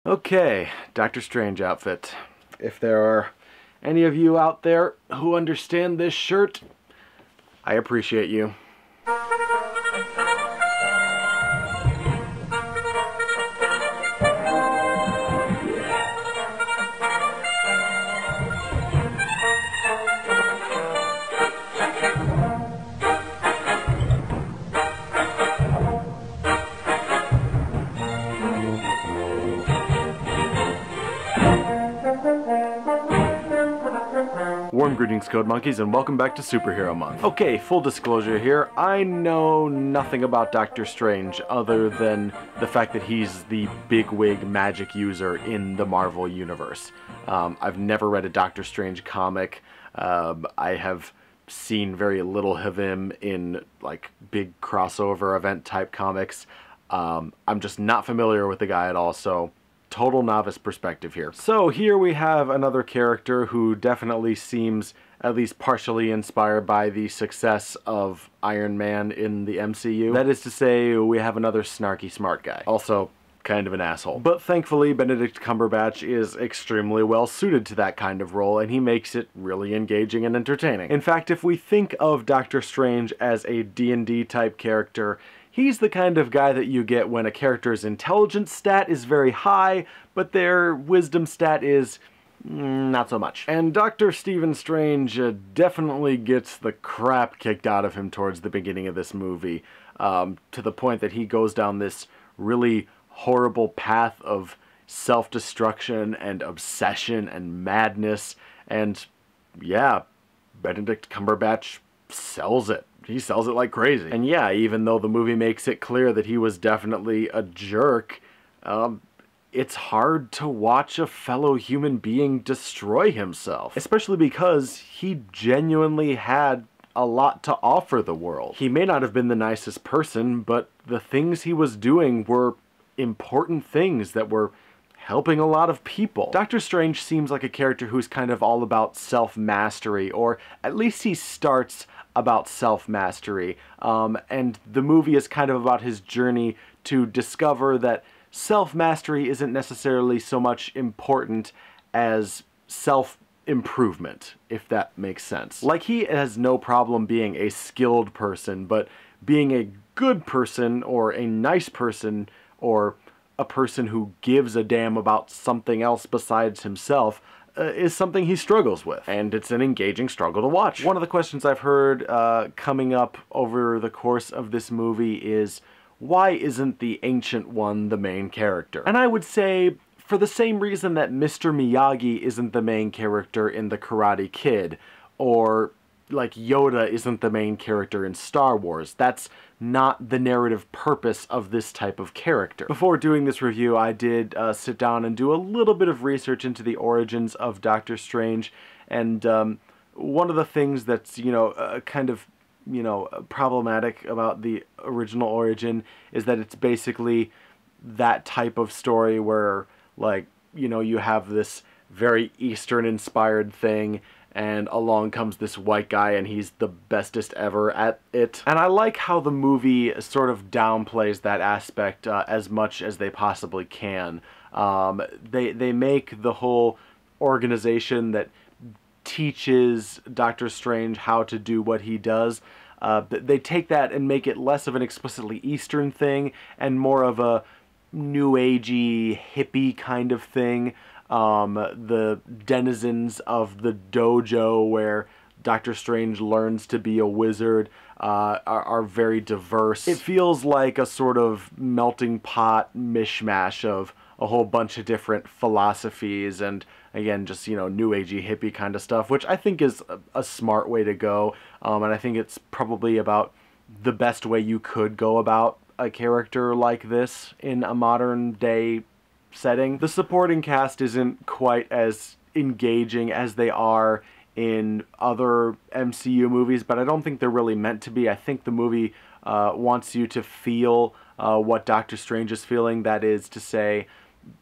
Okay, Doctor Strange outfit. If there are any of you out there who understand this shirt, I appreciate you. Warm greetings, Code Monkeys, and welcome back to Superhero Month. Okay, full disclosure here, I know nothing about Doctor Strange other than the fact that he's the bigwig magic user in the Marvel Universe. I've never read a Doctor Strange comic. I have seen very little of him in, like, big crossover event type comics. I'm just not familiar with the guy at all, so total novice perspective here. So here we have another character who definitely seems at least partially inspired by the success of Iron Man in the MCU. That is to say, we have another snarky smart guy. Also, kind of an asshole. But thankfully, Benedict Cumberbatch is extremely well suited to that kind of role, and he makes it really engaging and entertaining. In fact, if we think of Doctor Strange as a D&D type character, he's the kind of guy that you get when a character's intelligence stat is very high, but their wisdom stat is not so much. And Dr. Stephen Strange definitely gets the crap kicked out of him towards the beginning of this movie, to the point that he goes down this really horrible path of self-destruction and obsession and madness, and yeah, Benedict Cumberbatch sells it. He sells it like crazy. And yeah, even though the movie makes it clear that he was definitely a jerk, it's hard to watch a fellow human being destroy himself. Especially because he genuinely had a lot to offer the world. He may not have been the nicest person, but the things he was doing were important things that were helping a lot of people. Doctor Strange seems like a character who's kind of all about self-mastery, or at least he starts about self-mastery, and the movie is kind of about his journey to discover that self-mastery isn't necessarily so much important as self-improvement, if that makes sense. Like, he has no problem being a skilled person, but being a good person, or a nice person, or a person who gives a damn about something else besides himself is something he struggles with, and it's an engaging struggle to watch. One of the questions I've heard coming up over the course of this movie is, why isn't the Ancient One the main character? And I would say, for the same reason that Mr. Miyagi isn't the main character in The Karate Kid, or like Yoda isn't the main character in Star Wars. That's not the narrative purpose of this type of character. Before doing this review, I did sit down and do a little bit of research into the origins of Doctor Strange, and one of the things that's, kind of, problematic about the original origin is that it's basically that type of story where, like, you have this very Eastern-inspired thing, and along comes this white guy and he's the bestest ever at it. And I like how the movie sort of downplays that aspect as much as they possibly can. They make the whole organization that teaches Doctor Strange how to do what he does, they take that and make it less of an explicitly Eastern thing and more of a new agey, hippie kind of thing. The denizens of the dojo where Doctor Strange learns to be a wizard are very diverse. It feels like a sort of melting pot mishmash of a whole bunch of different philosophies and, again, just, new agey hippie kind of stuff, which I think is a smart way to go, and I think it's probably about the best way you could go about a character like this in a modern day setting. The supporting cast isn't quite as engaging as they are in other MCU movies, but I don't think they're really meant to be. I think the movie wants you to feel what Doctor Strange is feeling, that is to say,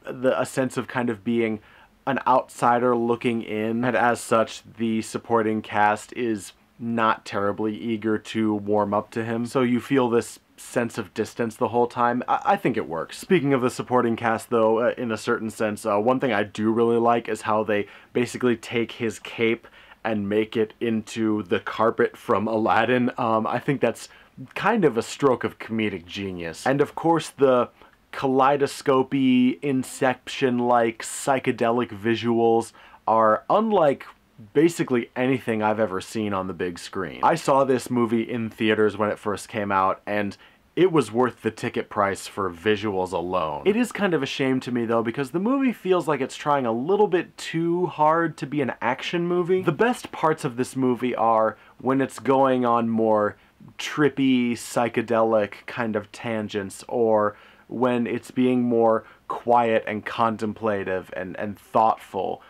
a sense of kind of being an outsider looking in, and as such, the supporting cast is not terribly eager to warm up to him. So you feel this sense of distance the whole time. I think it works. Speaking of the supporting cast, though, in a certain sense, one thing I do really like is how they basically take his cape and make it into the carpet from Aladdin. I think that's kind of a stroke of comedic genius. And of course, the kaleidoscopy, Inception-like psychedelic visuals are unlike basically anything I've ever seen on the big screen. I saw this movie in theaters when it first came out, and it was worth the ticket price for visuals alone. It is kind of a shame to me, though, because the movie feels like it's trying a little bit too hard to be an action movie. The best parts of this movie are when it's going on more trippy, psychedelic kind of tangents, or when it's being more quiet and contemplative and thoughtful.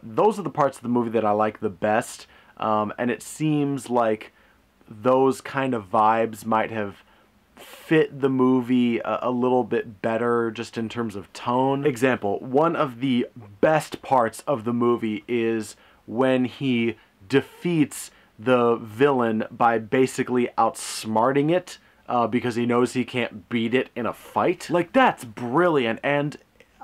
Those are the parts of the movie that I like the best, and it seems like those kind of vibes might have fit the movie a little bit better just in terms of tone. Example, one of the best parts of the movie is when he defeats the villain by basically outsmarting it because he knows he can't beat it in a fight. Like, that's brilliant, and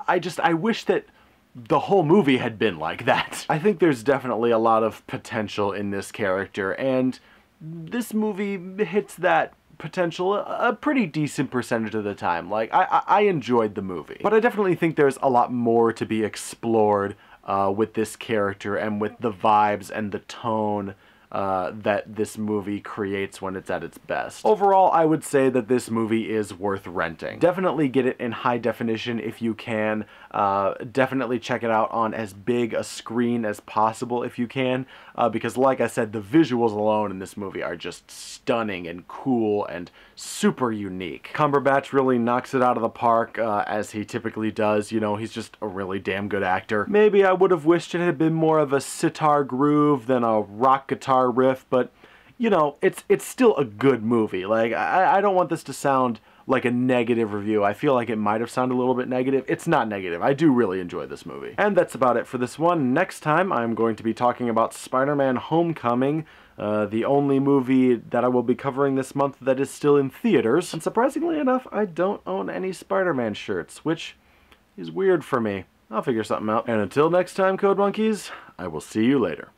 I wish that the whole movie had been like that. I think there's definitely a lot of potential in this character, and this movie hits that potential a pretty decent percentage of the time. Like, I enjoyed the movie. But I definitely think there's a lot more to be explored with this character and with the vibes and the tone that this movie creates when it's at its best. Overall, I would say that this movie is worth renting. Definitely get it in high definition if you can. Definitely check it out on as big a screen as possible if you can, because like I said, the visuals alone in this movie are just stunning and cool and super unique. Cumberbatch really knocks it out of the park, as he typically does. You know, he's just a really damn good actor. Maybe I would have wished it had been more of a sitar groove than a rock guitar riff, but you know, it's still a good movie. Like, I don't want this to sound like a negative review. I feel like it might have sounded a little bit negative. It's not negative. I do really enjoy this movie. And that's about it for this one. Next time, I'm going to be talking about Spider-Man Homecoming, the only movie that I will be covering this month that is still in theaters. And surprisingly enough, I don't own any Spider-Man shirts, which is weird for me. I'll figure something out. And until next time, Code Monkeys, I will see you later.